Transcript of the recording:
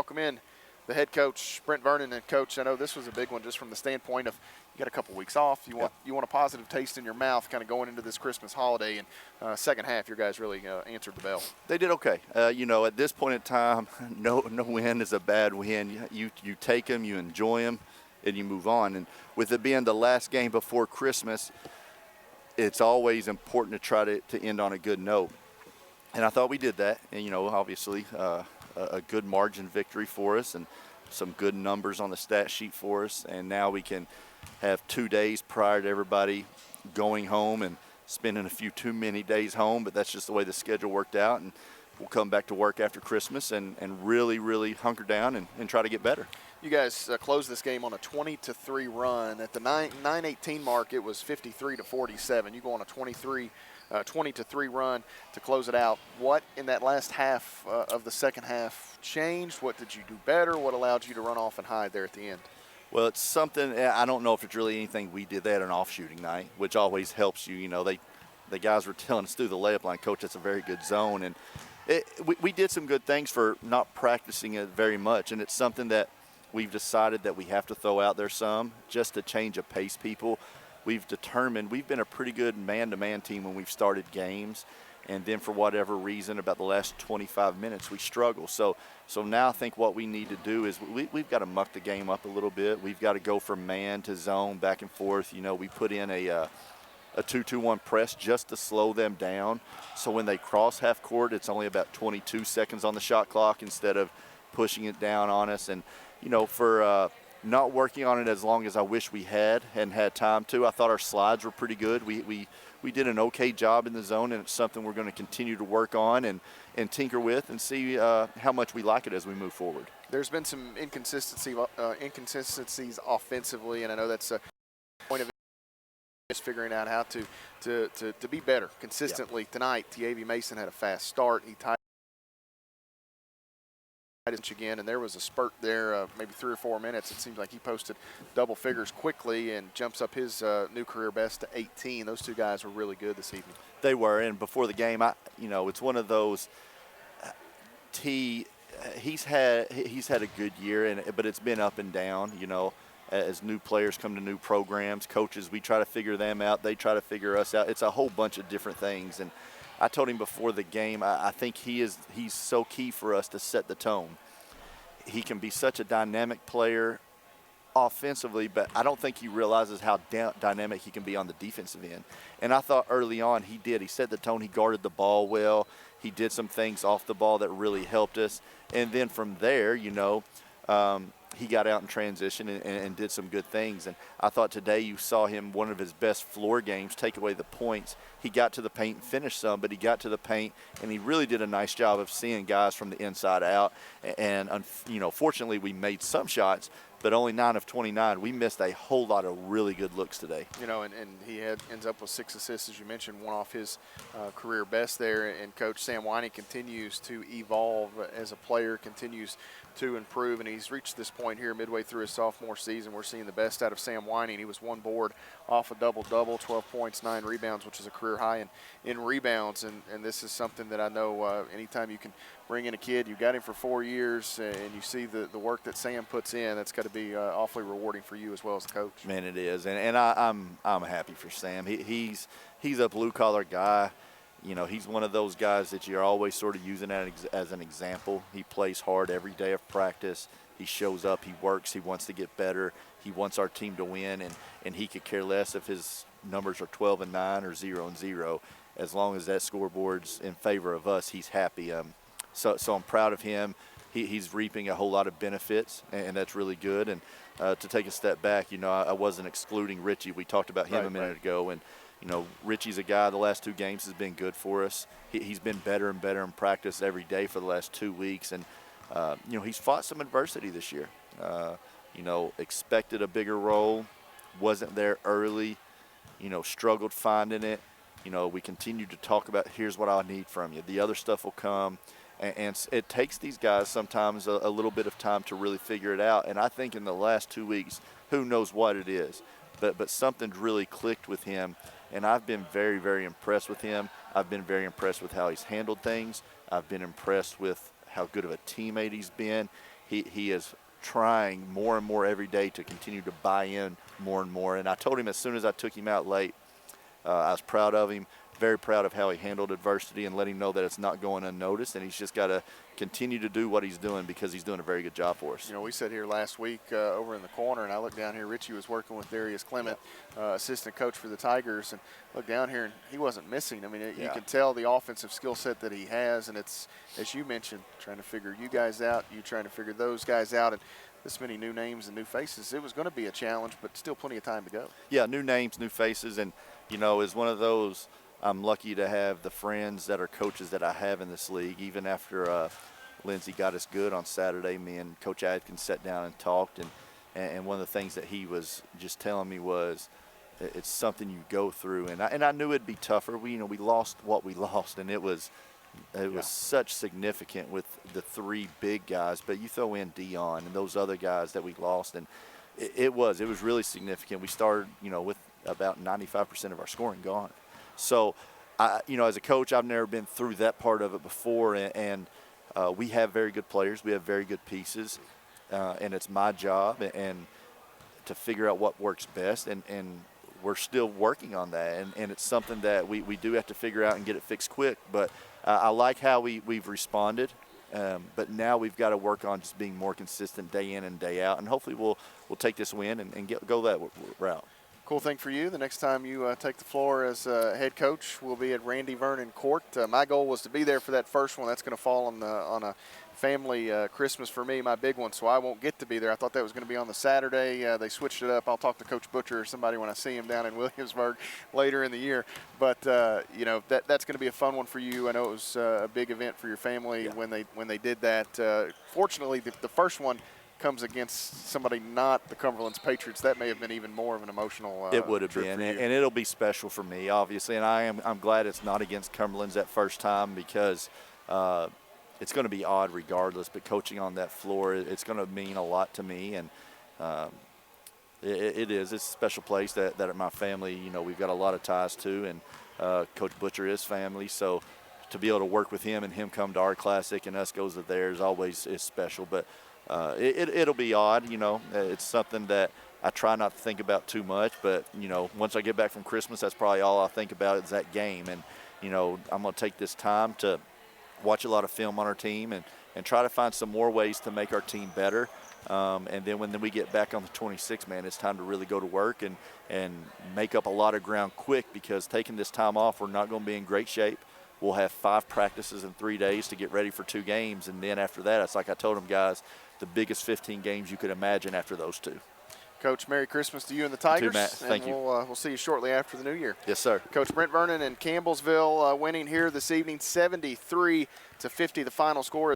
welcome in the head coach, Brent Vernon. And Coach, I know this was a big one just from the standpoint of you got a couple weeks off. You want a positive taste in your mouth kind of going into this Christmas holiday. And second half, your guys really answered the bell. They did okay. At this point in time, no win is a bad win. You take them, you enjoy them, and you move on. And with it being the last game before Christmas, it's always important to try to end on a good note. And I thought we did that. And, obviously a good margin victory for us and some good numbers on the stat sheet for us. And now we can have 2 days prior to everybody going home and spending a few too many days home. But that's just the way the schedule worked out. And we'll come back to work after Christmas and really, really hunker down and try to get better. You guys closed this game on a 20-3 run. At the 9:18 mark, it was 53-47. You go on a 20-3 run to close it out. What in that last half of the second half changed? What did you do better? What allowed you to run off and hide there at the end? Well, it's something, I don't know if it's really anything we did. They had an off shooting night, which always helps you. The guys were telling us through the layup line, Coach, that's a very good zone. And we did some good things for not practicing it very much. And it's something that we've decided that we have to throw out there some just to change a pace people. We've determined we've been a pretty good man-to-man team when we've started games. And then for whatever reason, about the last 25 minutes, we struggle. So now I think what we need to do is we've got to muck the game up a little bit. We've got to go from man to zone, back and forth. We put in a 2-2-1 press just to slow them down. So when they cross half court, it's only about 22 seconds on the shot clock instead of pushing it down on us. And, for not working on it as long as I wish we had and had time to, I thought our slides were pretty good. We did an okay job in the zone, and it's something we're going to continue to work on and tinker with and see how much we like it as we move forward. There's been some inconsistencies offensively, and I know that's a point of just figuring out how to be better consistently. Yeah. Tonight, T.A.V. Mason had a fast start. He tied again, and there was a spurt there, maybe 3 or 4 minutes. It seems like he posted double figures quickly and jumps up his new career best to 18. Those two guys were really good this evening. They were, and before the game, it's one of those. He's had a good year, but it's been up and down. As new players come to new programs, coaches, we try to figure them out. They try to figure us out. It's a whole bunch of different things. And I told him before the game, I think he's so key for us to set the tone. He can be such a dynamic player offensively, but I don't think he realizes how dynamic he can be on the defensive end. And I thought early on he did. He set the tone. He guarded the ball well. He did some things off the ball that really helped us. And then from there, he got out in transition and did some good things. And I thought today you saw him, one of his best floor games, take away the points. He got to the paint and finished some, but he got to the paint, and he really did a nice job of seeing guys from the inside out. And, fortunately we made some shots, but only 9 of 29. We missed a whole lot of really good looks today. And he ends up with 6 assists, as you mentioned, one off his career best there. And Coach Sam Winey continues to evolve as a player, continues to improve, and he's reached this point here midway through his sophomore season. We're seeing the best out of Sam Winey, and he was 1 board off a double-double, 12 points, 9 rebounds, which is a career high in rebounds. And this is something that I know anytime you can bring in a kid, you got him for 4 years, and you see the work that Sam puts in, that's got to be awfully rewarding for you as well as the coach. Man, it is, and I'm happy for Sam. He's a blue-collar guy. He's one of those guys that you're always sort of using as an example. He plays hard every day of practice. He shows up, he works, he wants to get better. He wants our team to win, and he could care less if his numbers are 12-9 or 0-0. As long as that scoreboard's in favor of us, he's happy. So I'm proud of him. He's reaping a whole lot of benefits, and that's really good. And to take a step back, I wasn't excluding Richie. We talked about him a minute ago, and Richie's a guy the last 2 games has been good for us. He's been better and better in practice every day for the last 2 weeks. And, he's fought some adversity this year. Expected a bigger role, wasn't there early, struggled finding it. We continue to talk about, here's what I need from you. The other stuff will come. And it takes these guys sometimes a little bit of time to really figure it out. And I think in the last 2 weeks, who knows what it is, but something's really clicked with him. And I've been very, very impressed with him. I've been very impressed with how he's handled things. I've been impressed with how good of a teammate he's been. he is trying more and more every day to continue to buy in more and more. And I told him as soon as I took him out late, I was proud of him, very proud of how he handled adversity and let him know that it's not going unnoticed, and he's just got to continue to do what he's doing because he's doing a very good job for us. You know, we sat here last week over in the corner, and I looked down here. Richie was working with Darius Clement, assistant coach for the Tigers, and looked down here, and he wasn't missing. I mean, you can tell the offensive skill set that he has, and it's, as you mentioned, trying to figure you guys out, you trying to figure those guys out, and this many new names and new faces. It was going to be a challenge, but still plenty of time to go. Yeah, new names, new faces, and, you know, is one of those – I'm lucky to have the friends that are coaches that I have in this league. Even after Lindsey got us good on Saturday, me and Coach Adkins sat down and talked, and one of the things that he was just telling me was it's something you go through, and I knew it'd be tougher. We lost what we lost, and it was such significant with the three big guys, but you throw in Dion and those other guys that we lost, and it was really significant. We started, with about 95% of our scoring gone. So, as a coach, I've never been through that part of it before, and we have very good players. We have very good pieces, and it's my job and to figure out what works best, and we're still working on that, and it's something that we do have to figure out and get it fixed quick. But I like how we've responded, but now we've got to work on just being more consistent day in and day out, and hopefully we'll take this win and go that route. Cool thing for you, the next time you take the floor as head coach, we'll be at Randy Vernon Court. My goal was to be there for that first one. That's going to fall on a family Christmas for me, my big one, so I won't get to be there. I thought that was going to be on the Saturday. They switched it up. I'll talk to Coach Butcher or somebody when I see him down in Williamsburg later in the year. But, that's going to be a fun one for you. I know it was a big event for your family when they did that. Fortunately, the first one comes against somebody not the Cumberland's Patriots. That may have been even more of an emotional it would have been, and it'll be special for me, obviously. And I'm glad it's not against Cumberland's that first time because it's going to be odd regardless. But coaching on that floor, it's going to mean a lot to me, and it is. It's a special place that my family, we've got a lot of ties to, and Coach Butcher is family, so to be able to work with him and him come to our classic and us goes to theirs always is special. But it'll be odd, It's something that I try not to think about too much, but, once I get back from Christmas, that's probably all I think about is that game. And, I'm going to take this time to watch a lot of film on our team and try to find some more ways to make our team better. And then when we get back on the 26th, man, it's time to really go to work and make up a lot of ground quick because taking this time off, we're not going to be in great shape. We'll have 5 practices in 3 days to get ready for 2 games. And then after that, it's like I told them, guys, the biggest 15 games you could imagine after those 2. Coach, Merry Christmas to you and the Tigers. You too, Matt. Thank you. We'll see you shortly after the new year. Yes, sir. Coach Brent Vernon and Campbellsville winning here this evening, 73-50, the final score.